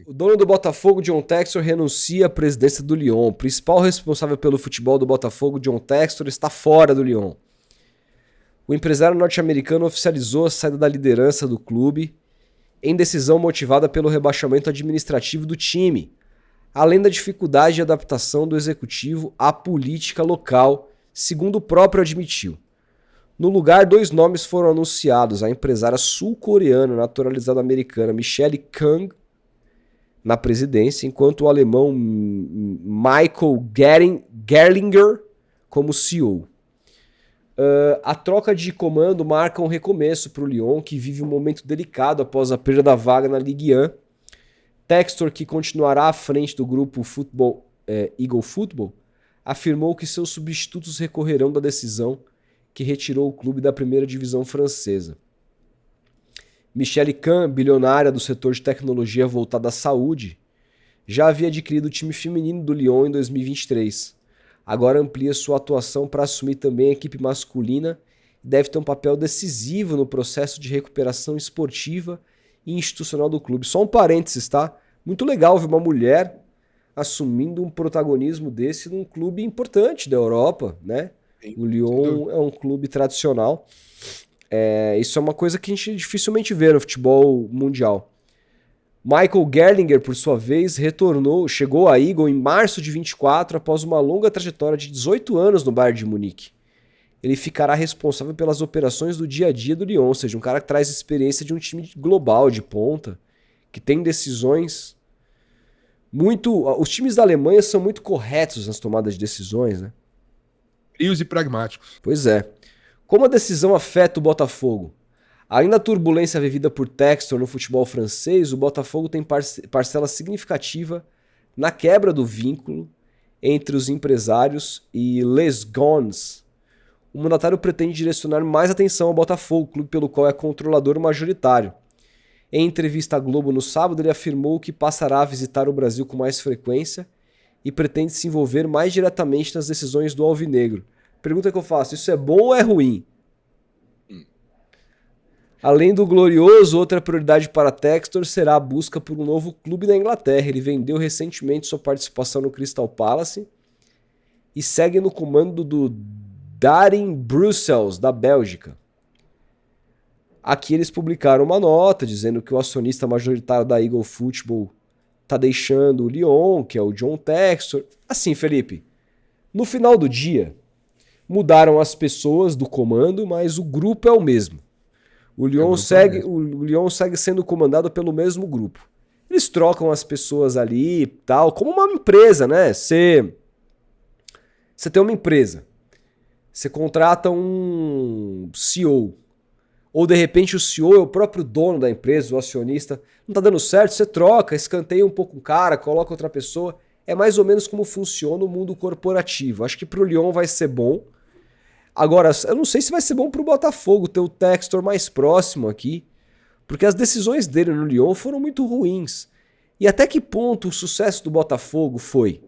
O dono do Botafogo, John Textor, renuncia à presidência do Lyon. O principal responsável pelo futebol do Botafogo, John Textor, está fora do Lyon. O empresário norte-americano oficializou a saída da liderança do clube em decisão motivada pelo rebaixamento administrativo do time, além da dificuldade de adaptação do executivo à política local, segundo o próprio admitiu. No lugar, 2 nomes foram anunciados: a empresária sul-coreana naturalizada americana Michelle Kang na presidência, enquanto o alemão Michael Gerlinger como CEO. A troca de comando marca um recomeço para o Lyon, que vive um momento delicado após a perda da vaga na Ligue 1. Textor, que continuará à frente do grupo Eagle Football, afirmou que seus substitutos recorrerão da decisão que retirou o clube da primeira divisão francesa. Michelle Kahn, bilionária do setor de tecnologia voltada à saúde, já havia adquirido o time feminino do Lyon em 2023. Agora amplia sua atuação para assumir também a equipe masculina e deve ter um papel decisivo no processo de recuperação esportiva e institucional do clube. Só um parênteses, tá? Muito legal ver uma mulher assumindo um protagonismo desse num clube importante da Europa, né? O Lyon é um clube tradicional. Isso é uma coisa que a gente dificilmente vê no futebol mundial. Michael Gerlinger, por sua vez, chegou a Eagle em março de 24 após uma longa trajetória de 18 anos no Bayern de Munique. Ele ficará responsável pelas operações do dia a dia do Lyon, ou seja, um cara que traz experiência de um time global, de ponta, que tem decisões muito... Os times da Alemanha são muito corretos nas tomadas de decisões, né? Frios e pragmáticos. Pois é. Como a decisão afeta o Botafogo? Além da turbulência vivida por Textor no futebol francês, o Botafogo tem parcela significativa na quebra do vínculo entre os empresários e Les Gones. O mandatário pretende direcionar mais atenção ao Botafogo, clube pelo qual é controlador majoritário. Em entrevista à Globo no sábado, ele afirmou que passará a visitar o Brasil com mais frequência e pretende se envolver mais diretamente nas decisões do Alvinegro. Pergunta que eu faço, isso é bom ou é ruim? Além do glorioso, outra prioridade para Textor será a busca por um novo clube na Inglaterra. Ele vendeu recentemente sua participação no Crystal Palace e segue no comando do Daring Brussels, da Bélgica. Aqui eles publicaram uma nota dizendo que o acionista majoritário da Eagle Football está deixando o Lyon, que é o John Textor. Assim, Felipe, no final do dia, mudaram as pessoas do comando, mas o grupo é o mesmo. O Lyon segue sendo comandado pelo mesmo grupo. Eles trocam as pessoas ali e tal, como uma empresa, né? Você tem uma empresa, você contrata um CEO, ou de repente o CEO é o próprio dono da empresa, o acionista. Não tá dando certo, você troca, escanteia um pouco um cara, coloca outra pessoa. É mais ou menos como funciona o mundo corporativo. Acho que pro Lyon vai ser bom. Agora, eu não sei se vai ser bom pro Botafogo ter o Textor mais próximo aqui, porque as decisões dele no Lyon foram muito ruins. E até que ponto o sucesso do Botafogo foi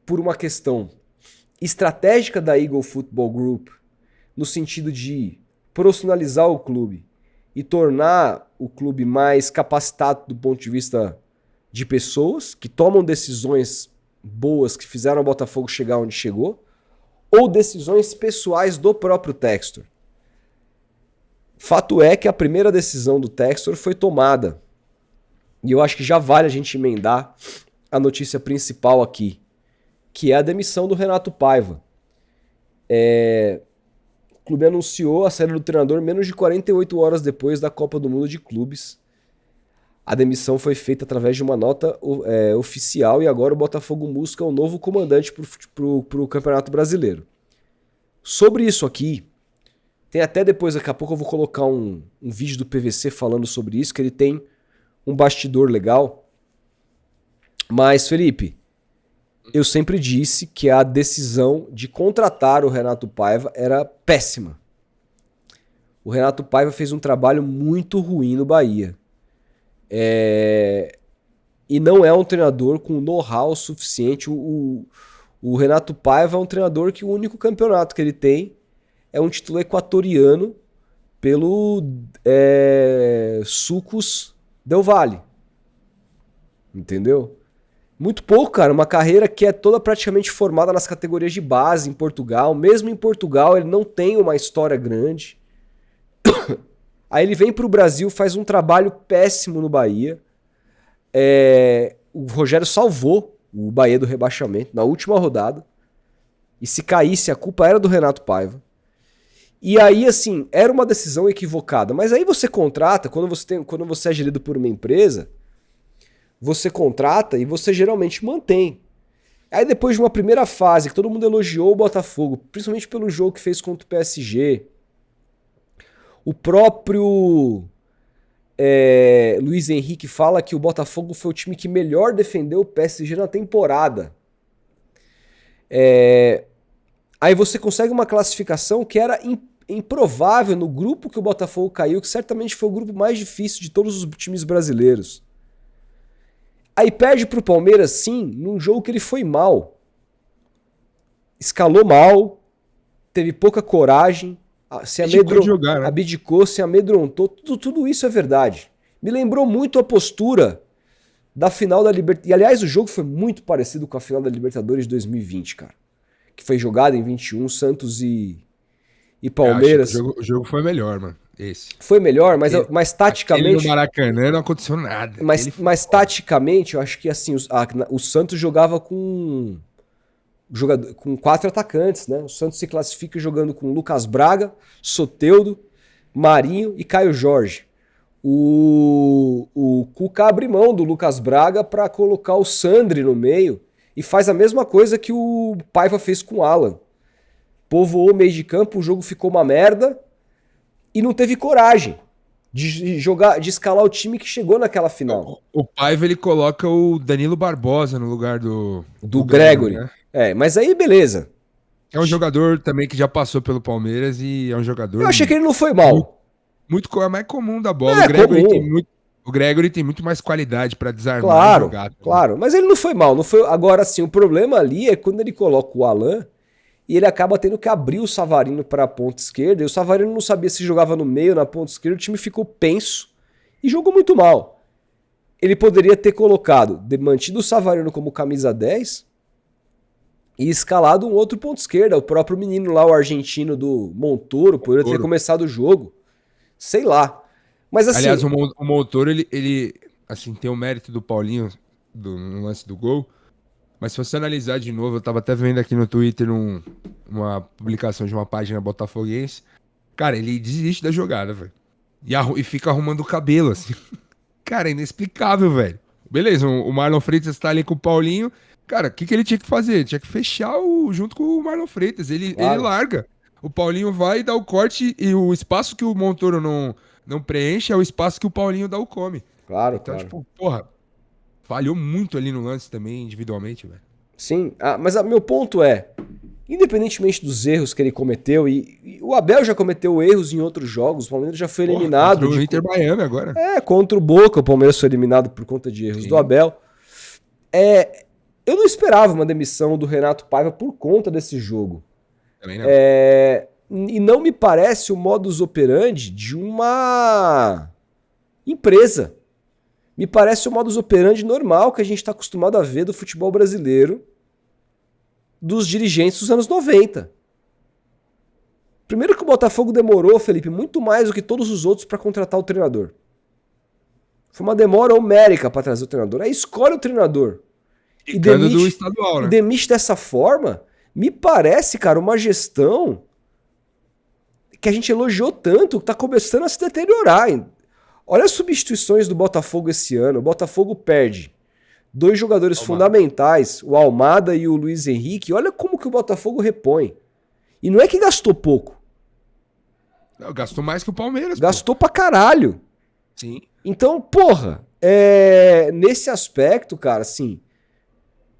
por uma questão estratégica da Eagle Football Group, no sentido de profissionalizar o clube e tornar o clube mais capacitado do ponto de vista de pessoas que tomam decisões boas que fizeram o Botafogo chegar onde chegou, ou decisões pessoais do próprio Textor. Fato é que a primeira decisão do Textor foi tomada. E eu acho que já vale a gente emendar a notícia principal aqui, que é a demissão do Renato Paiva. O clube anunciou a saída do treinador menos de 48 horas depois da Copa do Mundo de Clubes. A demissão foi feita através de uma nota oficial e agora o Botafogo busca um novo comandante para o Campeonato Brasileiro. Sobre isso aqui, tem até depois, daqui a pouco eu vou colocar um vídeo do PVC falando sobre isso, que ele tem um bastidor legal. Mas, Felipe, eu sempre disse que a decisão de contratar o Renato Paiva era péssima. O Renato Paiva fez um trabalho muito ruim no Bahia. E não é um treinador com know-how suficiente. O Renato Paiva é um treinador que o único campeonato que ele tem é um título equatoriano pelo Sucos Del Valle. Entendeu? Muito pouco, cara. Uma carreira que é toda praticamente formada nas categorias de base em Portugal. Mesmo em Portugal, ele não tem uma história grande. Aí ele vem pro Brasil, faz um trabalho péssimo no Bahia. O Rogério salvou o Bahia do rebaixamento na última rodada. E se caísse, a culpa era do Renato Paiva. E aí, assim, era uma decisão equivocada. Mas aí você contrata, quando você é gerido por uma empresa, você contrata e você geralmente mantém. Aí depois de uma primeira fase, que todo mundo elogiou o Botafogo, principalmente pelo jogo que fez contra o PSG, o próprio Luiz Henrique fala que o Botafogo foi o time que melhor defendeu o PSG na temporada. Aí você consegue uma classificação que era improvável no grupo que o Botafogo caiu, que certamente foi o grupo mais difícil de todos os times brasileiros. Aí perde pro Palmeiras, sim, num jogo que ele foi mal. Escalou mal, teve pouca coragem, abdicou, se amedrontou, tudo isso é verdade. Me lembrou muito a postura da final da Libertadores. E aliás, o jogo foi muito parecido com a final da Libertadores de 2020, cara. Que foi jogada em 21, Santos e Palmeiras. O jogo foi melhor, mano. Esse. Foi melhor, mas taticamente. No Maracanã não aconteceu nada. Mas taticamente, eu acho que assim, o Santos jogava com 4 atacantes, né? O Santos se classifica jogando com Lucas Braga, Soteldo, Marinho e Caio Jorge. O Cuca abre mão do Lucas Braga para colocar o Sandri no meio e faz a mesma coisa que o Paiva fez com o Alan. Povoou o meio de campo, o jogo ficou uma merda e não teve coragem de escalar o time que chegou naquela final. O Paiva, ele coloca o Danilo Barbosa no lugar do Gregory. Né? Mas aí beleza. É um jogador também que já passou pelo Palmeiras e é um jogador... Eu achei que ele não foi mal. É mais comum da bola. O Gregory tem muito mais qualidade pra desarmar e jogar. Claro, mas ele não foi mal. Agora, sim, o problema ali é quando ele coloca o Alan e ele acaba tendo que abrir o Savarino para a ponta esquerda, e o Savarino não sabia se jogava no meio ou na ponta esquerda, o time ficou penso e jogou muito mal. Ele poderia ter mantido o Savarino como camisa 10 e escalado um outro ponto esquerda, o próprio menino lá, o argentino do Montoro, poderia ter começado o jogo. Sei lá. Mas assim... Aliás, o Montoro, ele assim, tem o mérito do Paulinho no lance do gol. Mas se você analisar de novo, eu tava até vendo aqui no Twitter uma publicação de uma página botafoguense. Cara, ele desiste da jogada, velho. E fica arrumando o cabelo, assim. Cara, é inexplicável, velho. Beleza, o Marlon Freitas tá ali com o Paulinho. Cara, o que ele tinha que fazer? Ele tinha que fechar junto com o Marlon Freitas. Ele larga. O Paulinho vai e dá o corte e o espaço que o Montoro não preenche é o espaço que o Paulinho dá o come. Claro, então, tipo, porra... Falhou muito ali no lance também, individualmente, velho. Sim, mas meu ponto é, independentemente dos erros que ele cometeu, e o Abel já cometeu erros em outros jogos, o Palmeiras já foi eliminado. Contra o Inter Miami agora. Contra o Boca, o Palmeiras foi eliminado por conta de erros do Abel. Eu não esperava uma demissão do Renato Paiva por conta desse jogo. Também não. E não me parece o modus operandi de uma empresa. Me parece o modus operandi normal que a gente está acostumado a ver do futebol brasileiro dos dirigentes dos anos 90. Primeiro que o Botafogo demorou, Felipe, muito mais do que todos os outros para contratar o treinador. Foi uma demora homérica para trazer o treinador. Aí escolhe o treinador e demite, do estadual, né? E demite dessa forma. Me parece, cara, uma gestão que a gente elogiou tanto que está começando a se deteriorar. Olha as substituições do Botafogo esse ano. O Botafogo perde 2 jogadores fundamentais, o Almada e o Luiz Henrique. Olha como que o Botafogo repõe. E não é que gastou pouco. Não, gastou mais que o Palmeiras. Gastou pra caralho. Sim. Então, porra, nesse aspecto, cara, assim,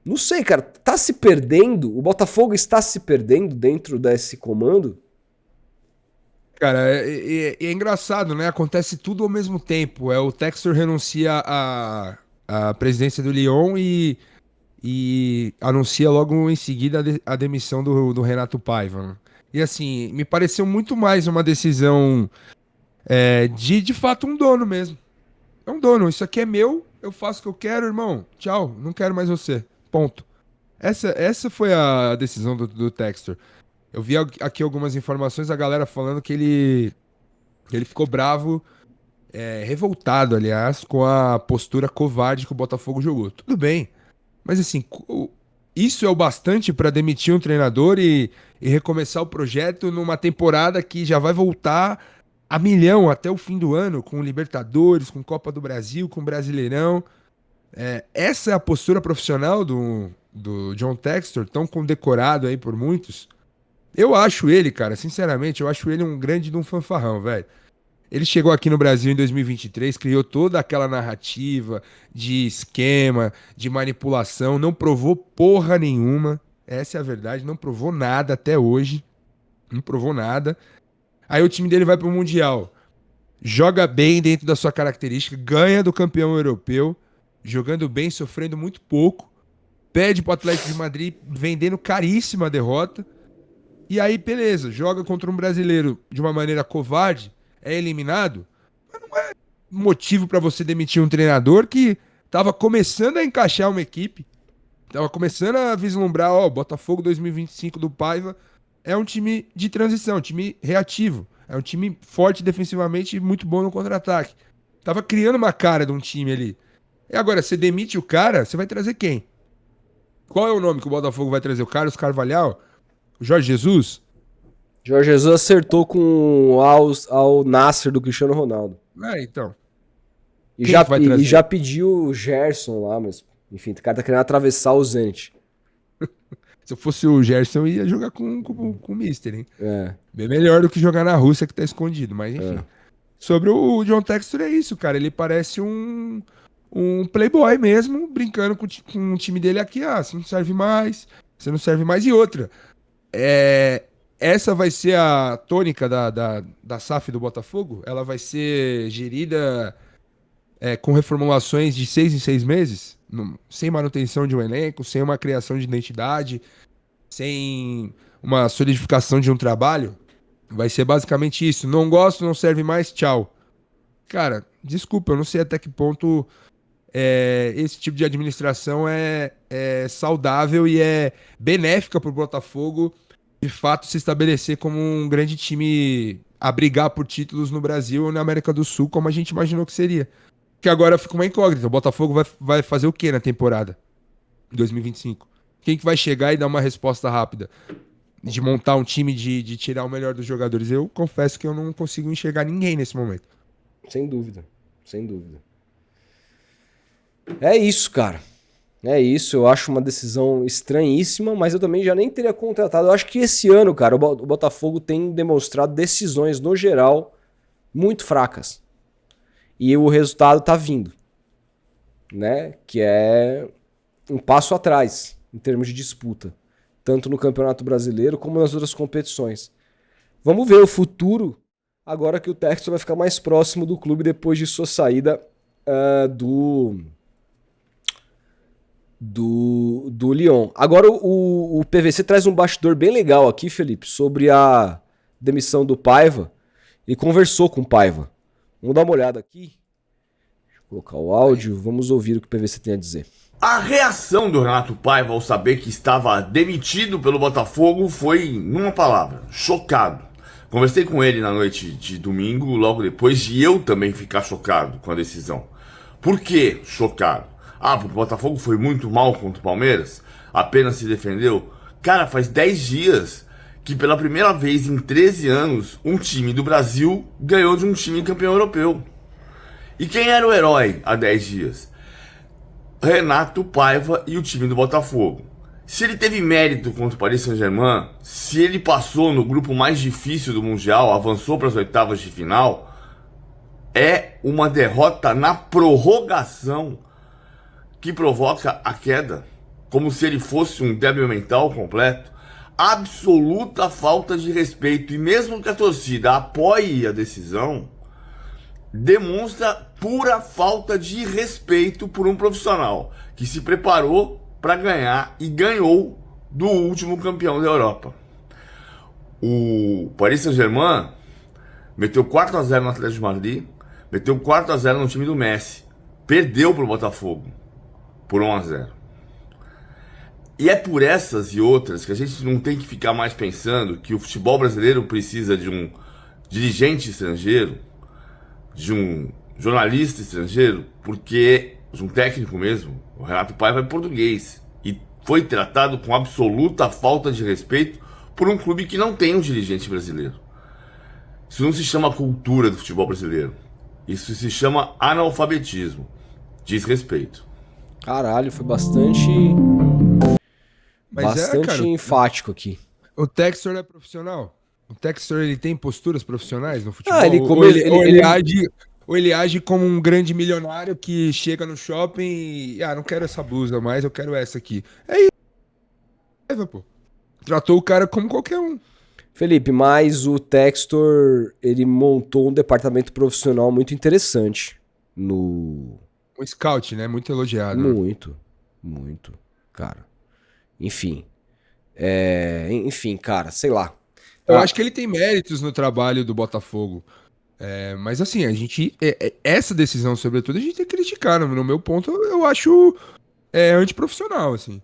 não sei, cara, tá se perdendo, o Botafogo está se perdendo dentro desse comando. Cara, é engraçado, né? Acontece tudo ao mesmo tempo. O Textor renuncia à presidência do Lyon e anuncia logo em seguida a demissão do Renato Paiva. Né? E assim, me pareceu muito mais uma decisão de fato um dono mesmo. é um dono, isso aqui é meu, eu faço o que eu quero, irmão. Tchau, não quero mais você. Ponto. Essa foi a decisão do Textor. Eu vi aqui algumas informações, a galera falando que ele ficou bravo, revoltado, aliás, com a postura covarde que o Botafogo jogou. Tudo bem, mas assim, isso é o bastante para demitir um treinador e recomeçar o projeto numa temporada que já vai voltar a milhão até o fim do ano, com Libertadores, com Copa do Brasil, com Brasileirão. Essa é a postura profissional do John Textor, tão condecorado aí por muitos. Eu acho ele, cara, sinceramente, eu acho ele um grande de um fanfarrão, velho. Ele chegou aqui no Brasil em 2023, criou toda aquela narrativa de esquema, de manipulação, não provou porra nenhuma. Essa é a verdade, não provou nada até hoje. Não provou nada. Aí o time dele vai pro Mundial. Joga bem dentro da sua característica, ganha do campeão europeu, jogando bem, sofrendo muito pouco. Perde pro Atlético de Madrid, vendendo caríssima a derrota. E aí, beleza, joga contra um brasileiro de uma maneira covarde, é eliminado, mas não é motivo pra você demitir um treinador que tava começando a encaixar uma equipe, tava começando a vislumbrar, ó, Botafogo 2025 do Paiva é um time de transição, um time reativo, é um time forte defensivamente e muito bom no contra-ataque. Tava criando uma cara de um time ali. E agora, você demite o cara, você vai trazer quem? Qual é o nome que o Botafogo vai trazer? O Carlos Carvalhal? O Jorge Jesus? Jorge Jesus acertou com o Al Nassr do Cristiano Ronaldo. Então. E Quem já, que vai e trazer? já pediu o Gerson lá, mas enfim, o cara tá querendo atravessar o Zenit. Se eu fosse o Gerson, eu ia jogar com o Mister, hein? É. Bem melhor do que jogar na Rússia, que tá escondido, mas enfim. Sobre o John Textor é isso, cara. Ele parece um playboy mesmo, brincando com o time dele aqui. Ah, você não serve mais, você não serve mais. E outra, essa vai ser a tônica da SAF do Botafogo? Ela vai ser gerida com reformulações de 6 em 6 meses? Sem manutenção de um elenco, sem uma criação de identidade, sem uma solidificação de um trabalho? Vai ser basicamente isso. Não gosto, não serve mais, tchau. Cara, desculpa, eu não sei até que ponto esse tipo de administração é saudável e é benéfica para o Botafogo de fato se estabelecer como um grande time a brigar por títulos no Brasil ou na América do Sul, como a gente imaginou que seria. Que agora fica uma incógnita. O Botafogo vai fazer o que na temporada 2025? Quem que vai chegar e dar uma resposta rápida? De montar um time, de tirar o melhor dos jogadores? Eu confesso que eu não consigo enxergar ninguém nesse momento. Sem dúvida, sem dúvida. É isso, cara. É isso, eu acho uma decisão estranhíssima, mas eu também já nem teria contratado. Eu acho que esse ano, cara, o Botafogo tem demonstrado decisões, no geral, muito fracas. E o resultado tá vindo, né? Que é um passo atrás, em termos de disputa. Tanto no Campeonato Brasileiro, como nas outras competições. Vamos ver o futuro, agora que o Textor vai ficar mais próximo do clube depois de sua saída do Lyon. Agora o PVC traz um bastidor bem legal aqui, Felipe, sobre a demissão do Paiva. Ele conversou com o Paiva. Vamos dar uma olhada aqui. Deixa eu colocar o áudio, vamos ouvir o que o PVC tem a dizer. A reação do Renato Paiva ao saber que estava demitido pelo Botafogo foi, numa palavra, chocado. Conversei com ele na noite de domingo, logo depois de eu também ficar chocado com a decisão. Por que chocado? Porque o Botafogo foi muito mal contra o Palmeiras? Apenas se defendeu? Cara, faz 10 dias que pela primeira vez em 13 anos, um time do Brasil ganhou de um time campeão europeu. E quem era o herói há 10 dias? Renato Paiva e o time do Botafogo. Se ele teve mérito contra o Paris Saint-Germain, se ele passou no grupo mais difícil do Mundial, avançou para as oitavas de final, é uma derrota na prorrogação que provoca a queda, como se ele fosse um débil mental completo. Absoluta falta de respeito, e mesmo que a torcida apoie a decisão, demonstra pura falta de respeito por um profissional que se preparou para ganhar e ganhou do último campeão da Europa. O Paris Saint-Germain meteu 4-0 no Atlético de Madrid, Meteu 4-0 no time do Messi. Perdeu pro Botafogo por 1-0. E é por essas e outras que a gente não tem que ficar mais pensando que o futebol brasileiro precisa de um dirigente estrangeiro, de um jornalista estrangeiro, porque de um técnico mesmo. O Renato Paiva é português e foi tratado com absoluta falta de respeito por um clube que não tem um dirigente brasileiro. Isso não se chama cultura do futebol brasileiro. Isso se chama analfabetismo. Desrespeito. Caralho, foi bastante Cara, enfático aqui. o Textor é profissional? O Textor, ele tem posturas profissionais no futebol? Ou ele age como um grande milionário que chega no shopping e... não quero essa blusa mais, eu quero essa aqui. É isso. Pô. Tratou o cara como qualquer um. Felipe, mas o Textor, ele montou um departamento profissional muito interessante no... Um scout, né? Muito elogiado. Muito, cara. Enfim. Cara, sei lá. Eu acho que ele tem méritos no trabalho do Botafogo. Mas assim, a gente... essa decisão, sobretudo, a gente tem que criticar. No meu ponto, eu acho antiprofissional, assim.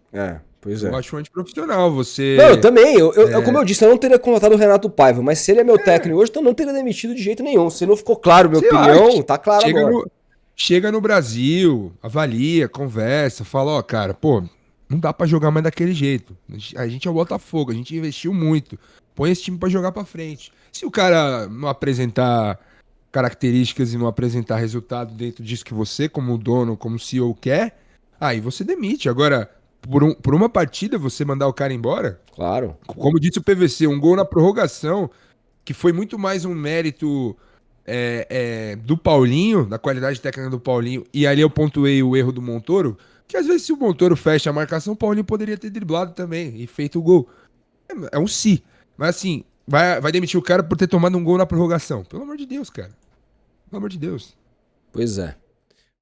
Pois é. Eu acho antiprofissional. Você... Não, eu também. Como eu disse, eu não teria contratado o Renato Paiva, mas se ele é meu técnico hoje, então eu não teria demitido de jeito nenhum. Se não ficou claro minha opinião, tá claro agora. Chega no Brasil, avalia, conversa, fala, ó, cara, pô, não dá pra jogar mais daquele jeito. A gente é o Botafogo, a gente investiu muito. Põe esse time pra jogar pra frente. Se o cara não apresentar características e não apresentar resultado dentro disso que você, como dono, como CEO, quer, aí você demite. Agora, por uma partida, você mandar o cara embora? Claro. Como disse o PVC, um gol na prorrogação, que foi muito mais um mérito... do Paulinho, da qualidade técnica do Paulinho, e ali eu pontuei o erro do Montoro, que às vezes se o Montoro fecha a marcação, o Paulinho poderia ter driblado também e feito o gol. É um si. Mas assim, vai demitir o cara por ter tomado um gol na prorrogação. Pelo amor de Deus, cara. Pelo amor de Deus. Pois é.